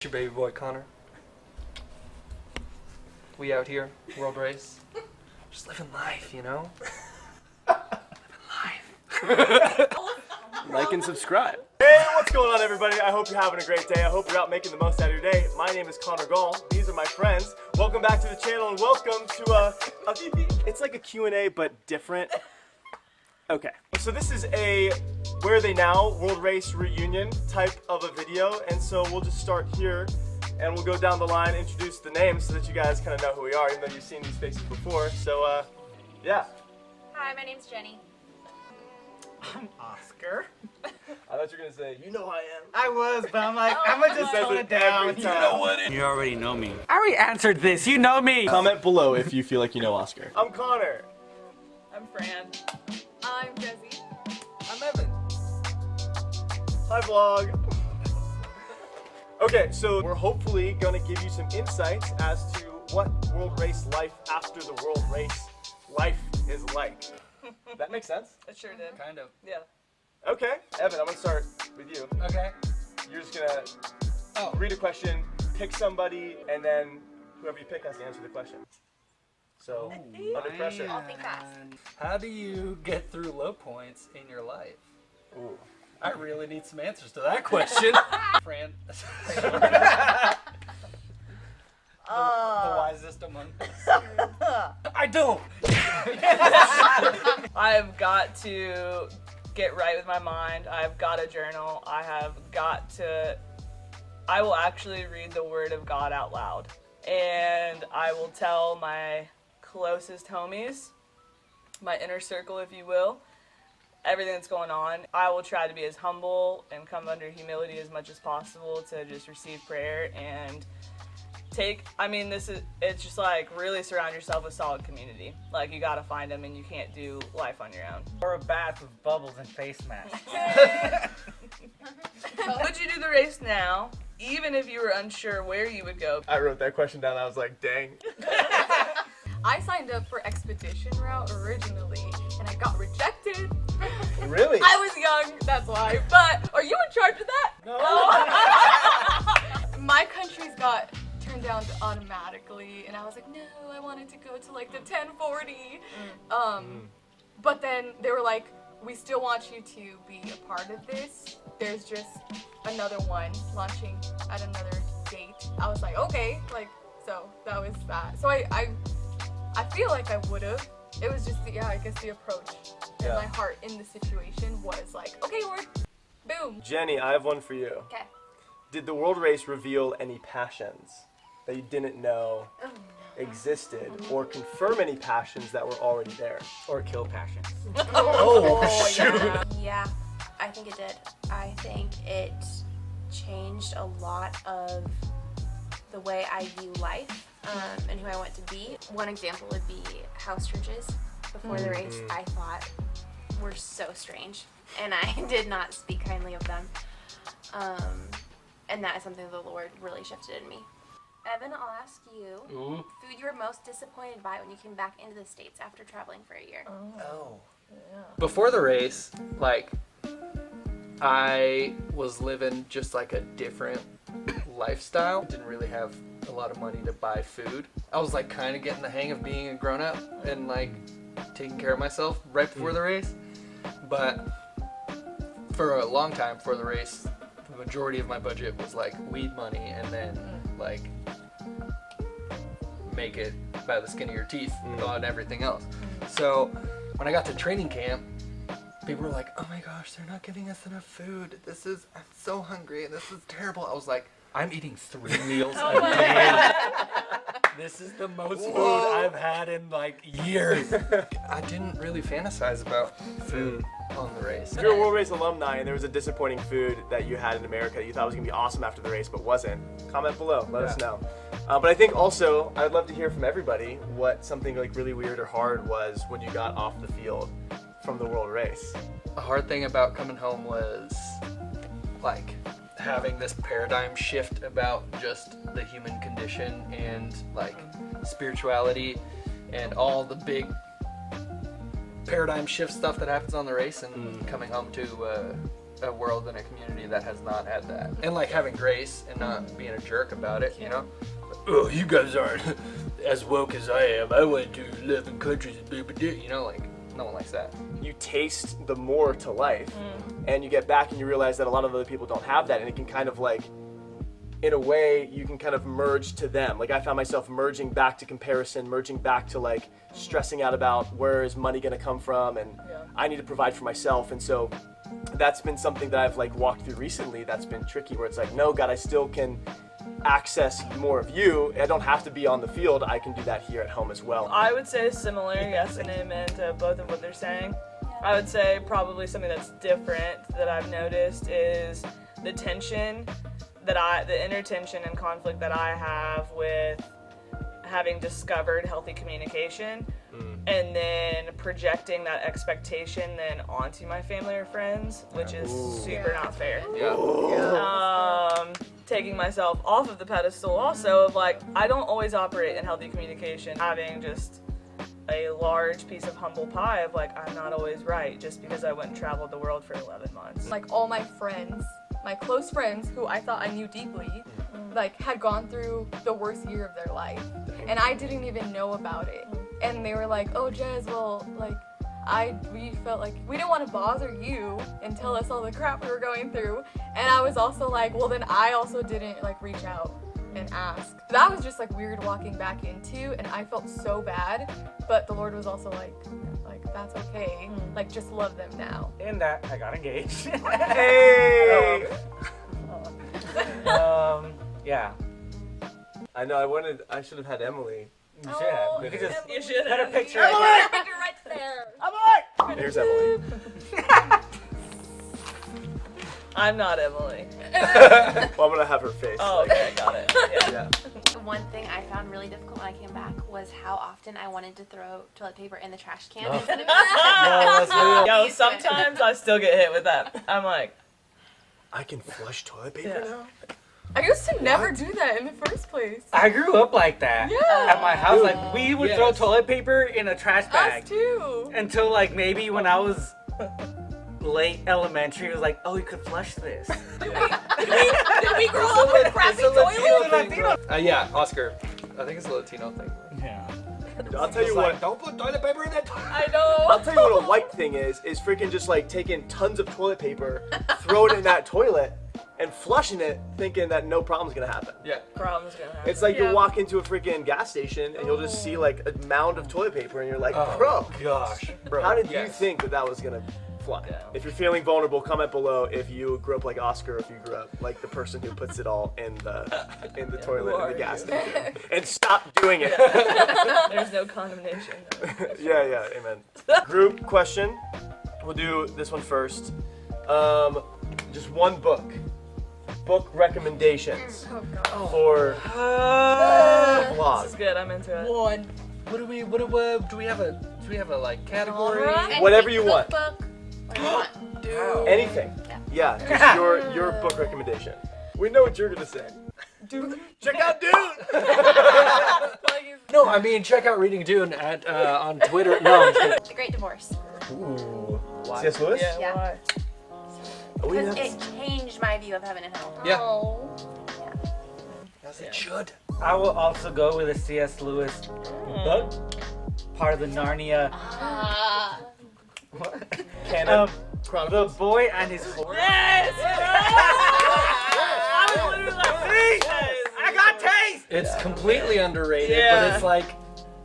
Your baby boy Connor. We out here, world race. Just living life, you know? Living life. Like and subscribe. Hey, what's going on, everybody? I hope you're having a great day. I hope you're out making the most out of your day. My name is Connor Gall. These are my friends. Welcome back to the channel and welcome to it's like a Q&A but different. Okay, so this is a Where Are They Now World Race reunion type of a video, and so we'll just start here and we'll go down the line, introduce the names so that you guys kind of know who we are, even though you've seen these faces before. So, yeah. Hi, my name's Jenny. I'm Oscar. I thought you were gonna say, you know who I am. I was, but I'm like, I'm gonna just tone it down. You know what? You already know me. I already answered this. You know me. Comment below if you feel like you know Oscar. I'm Connor. I'm Fran. I'm Jezie. I'm Evan. Hi, vlog. Okay, so we're hopefully gonna give you some insights as to what world race life after the world race life is like. That makes sense? It sure did. Kind of. Yeah. Okay, Evan, I'm gonna start with you. Okay. You're just gonna read a question, pick somebody, and then whoever you pick has to answer the question. So, under pressure. I'll think fast. How do you get through low points in your life? Ooh. I really need some answers to that question. Fran. The wisest among us. I don't. I've got to get right with my mind. I've got to journal. I will actually read the word of God out loud. And I will tell my closest homies, my inner circle, if you will, everything that's going on. I will try to be as humble and come under humility as much as possible to just receive prayer and it's just like really surround yourself with solid community. Like you gotta find them and you can't do life on your own. Or a bath with bubbles and face masks. Would you do the race now, even if you were unsure where you would go? I wrote that question down, I was like, dang. I signed up for expedition route originally, and I got rejected. Really? I was young, that's why. But are you in charge of that? No. My countries got turned down automatically, and I was like, no, I wanted to go to like the 1040. But then they were like, we still want you to be a part of this. There's just another one launching at another date. I was like, okay, so that was that. So I feel like I would have. It was just the approach and my heart in the situation was like, okay, Lord, boom. Jenny, I have one for you. Okay. Did the world race reveal any passions that you didn't know existed, or confirm any passions that were already there? Or kill passions. Oh, shoot. Yeah, I think it did. I think it changed a lot of the way I view life and who I want to be. One example would be house churches. Before the race, I thought were so strange, and I did not speak kindly of them. And that is something the Lord really shifted in me. Evan, I'll ask you, food you were most disappointed by when you came back into the States after traveling for a year. Before the race, I was living just like a different lifestyle. Didn't really have a lot of money to buy food. I was like kind of getting the hang of being a grown-up and like taking care of myself right before the race. But for a long time before the race, the majority of my budget was like weed money and then like make it by the skin of your teeth on everything else. So when I got to training camp, people were like, oh my gosh, they're not giving us enough food. I'm so hungry and this is terrible. I was like, I'm eating 3 meals a day. This is the most food I've had in like years. I didn't really fantasize about food on the race. If you're a World Race alumni and there was a disappointing food that you had in America that you thought was gonna be awesome after the race but wasn't, comment below, let us know. But I think also, I'd love to hear from everybody what something like really weird or hard was when you got off the field from the World Race. The hard thing about coming home was like having this paradigm shift about just the human condition and like spirituality and all the big paradigm shift stuff that happens on the race, and coming home to a world and a community that has not had that. And like having grace and not being a jerk about it, you know? Oh, you guys aren't as woke as I am. I went to 11 countries, you know, like no one likes that. You taste the more to life, and you get back and you realize that a lot of other people don't have that, and it can kind of like, in a way, you can kind of merge to them. Like I found myself merging back to comparison, merging back to like stressing out about where is money gonna come from, and I need to provide for myself. And so that's been something that I've like walked through recently that's been tricky, where it's like, no, God, I still can access more of you. I don't have to be on the field. I can do that here at home as well. I would say similar, yes and amen to both of what they're saying. I would say probably something that's different that I've noticed is the tension the inner tension and conflict that I have with having discovered healthy communication and then projecting that expectation then onto my family or friends, which is super not fair. Taking myself off of the pedestal also of like, I don't always operate in healthy communication, having just a large piece of humble pie of like, I'm not always right just because I went and traveled the world for 11 months. Like all my friends, my close friends who I thought I knew deeply, like had gone through the worst year of their life and I didn't even know about it. And they were like, oh Jez, well, like we felt like we didn't want to bother you and tell us all the crap we were going through. And I was also like, well then I also didn't like reach out and ask. That was just like weird walking back into, and I felt so bad, but the Lord was also like that's okay. Like just love them now. In that, I got engaged. Hey! Yeah. I know, I should have had Emily. You should have. We could just You should put a have. picture. Right there. Here's Emily. I'm not Emily. Well, I'm gonna have her face. Oh, okay, got it. Yeah. Yeah. One thing I found really difficult when I came back was how often I wanted to throw toilet paper in the trash can. Instead of that's real. Yo, sometimes I still get hit with that. I'm like, I can flush toilet paper Yeah. now? I used to never do that in the first place. I grew up like that. Yeah. At my house, like we would throw Yes. toilet paper in a trash bag. Us too. Until like maybe when I was late elementary, it was like, oh, you could flush this. Did we grow up with crappy toilets? Yeah, Oscar. I think it's a Latino thing. Yeah. I'll tell you what. Don't put toilet paper in that toilet. I know. I'll tell you what a white thing is freaking just like taking tons of toilet paper, throwing it in that toilet, and flushing it, thinking that no problem's gonna happen. Yeah. problems gonna happen. It's like Yeah. you'll walk into a freaking gas station and you'll just see like a mound of toilet paper and you're like, Oh, bro, gosh, bro. how did you yes. think that was gonna fly? Yeah. If you're feeling vulnerable, comment below if you grew up like Oscar, if you grew up like the person who puts it all in the toilet in the gas station. And stop doing it. There's no condemnation. No. Yeah, amen. Group question. We'll do this one first. Just one book. Book recommendations Oh god. for This vlog. is good. I'm into it. One. What do we have a like category? Alright. Whatever you want. Cookbook, what you want. Dude. Anything. Yeah, just your book recommendation. We know what you're gonna say. Dude. Check out Dune. No, I mean check out Reading Dune at on Twitter. No, I'm just kidding. The Great Divorce. Ooh. C.S. Lewis? Yeah. Yeah. Why? Oh, Because that's- it changed my view of heaven and hell. Yeah. Oh. As it should. I will also go with a C.S. Lewis book, part of the Narnia. Canon. The Chronicles. Boy and His Horse. Yes! I was literally like, yes! I got taste. It's completely underrated, Yeah. but it's like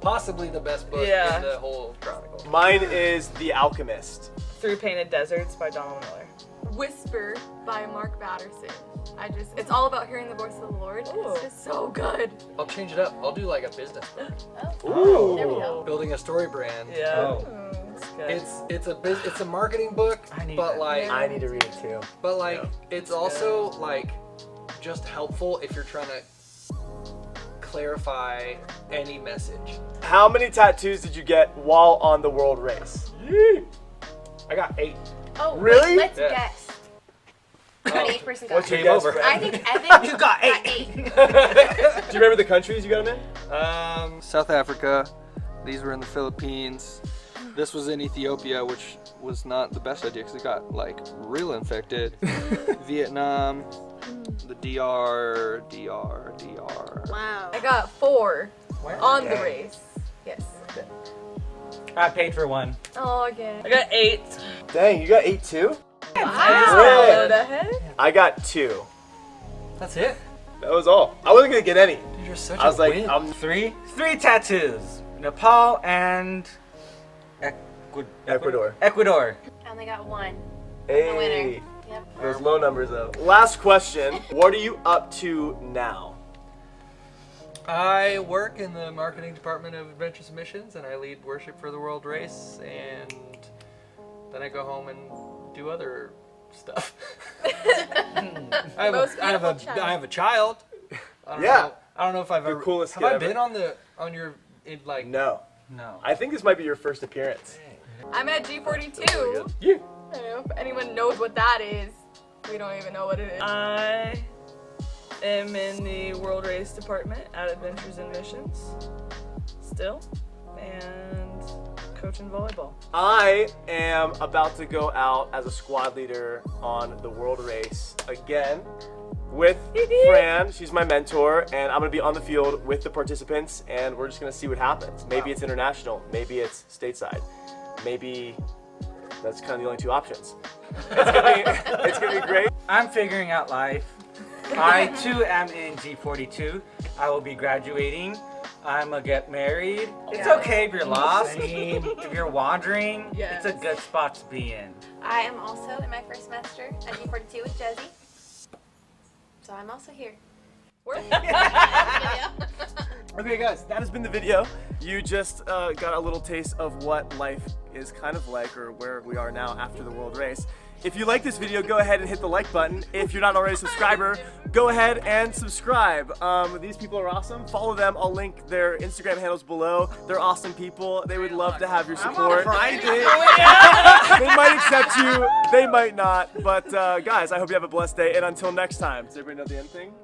possibly the best book Yeah. in the whole Chronicle. Mine is The Alchemist. Through Painted Deserts by Donald Miller. Whisper by Mark Batterson. It's all about hearing the voice of the Lord. Ooh. It's just so good. I'll change it up. I'll do like a business book. Ooh. There we go. Building a story brand. Yeah. Oh. It's good. It's a marketing book, I need but that. like I need to read it too. it's also like just helpful if you're trying to clarify any message. How many tattoos did you get while on the world race? I got 8. Oh, Really? Let's Yeah. guess. How many each person got? What's your Game guess, over. Fran? I think You got 8. 8. Do you remember the countries you got them in? South Africa. These were in the Philippines. This was in Ethiopia, which was not the best idea because it got like real infected. Vietnam, the DR. Wow. I got 4 on the race. Yes. I paid for one. Oh, yeah. I got 8. Dang, you got 8 too? Wow. The heck? I got 2. That's it. That was all. I wasn't gonna get any. Dude, you're such I was a like, win. I'm Three tattoos. Nepal and Ecuador. Ecuador. I only got 1. Hey. The winner. Yep. Those low numbers though. Last question. What are you up to now? I work in the marketing department of Adventures and Missions, and I lead worship for the World Race, and then I go home and do other stuff. I have a child. I don't know if I've The ever. coolest Have kid I ever. been on your like? No. No. I think this might be your first appearance. I'm at G42. Yeah. I don't know if anyone knows what that is. We don't even know what it is. I am in the World Race Department at Adventures and Missions. Still. And coaching volleyball. I am about to go out as a squad leader on the World Race again with Fran. She's my mentor, and I'm gonna be on the field with the participants, and we're just gonna see what happens. Maybe it's international, maybe it's stateside, maybe that's kind of the only 2 options. It's gonna be great. I'm figuring out life. I too am in G42. I will be graduating. I'm gonna get married. It's okay if you're lost. If you're wandering, Yes. it's a good spot to be in. I am also in my first semester at G42 with Jezie. So I'm also here. Okay guys, that has been the video. You just got a little taste of what life is kind of like, or where we are now after the World Race. If you like this video, go ahead and hit the like button. If you're not already a subscriber, go ahead and subscribe. These people are awesome. Follow them. I'll link their Instagram handles below. They're awesome people. They would love to have your support. They might accept you. They might not. But guys, I hope you have a blessed day. And until next time, does everybody know the end thing?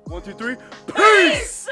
1, 2, 3. Peace!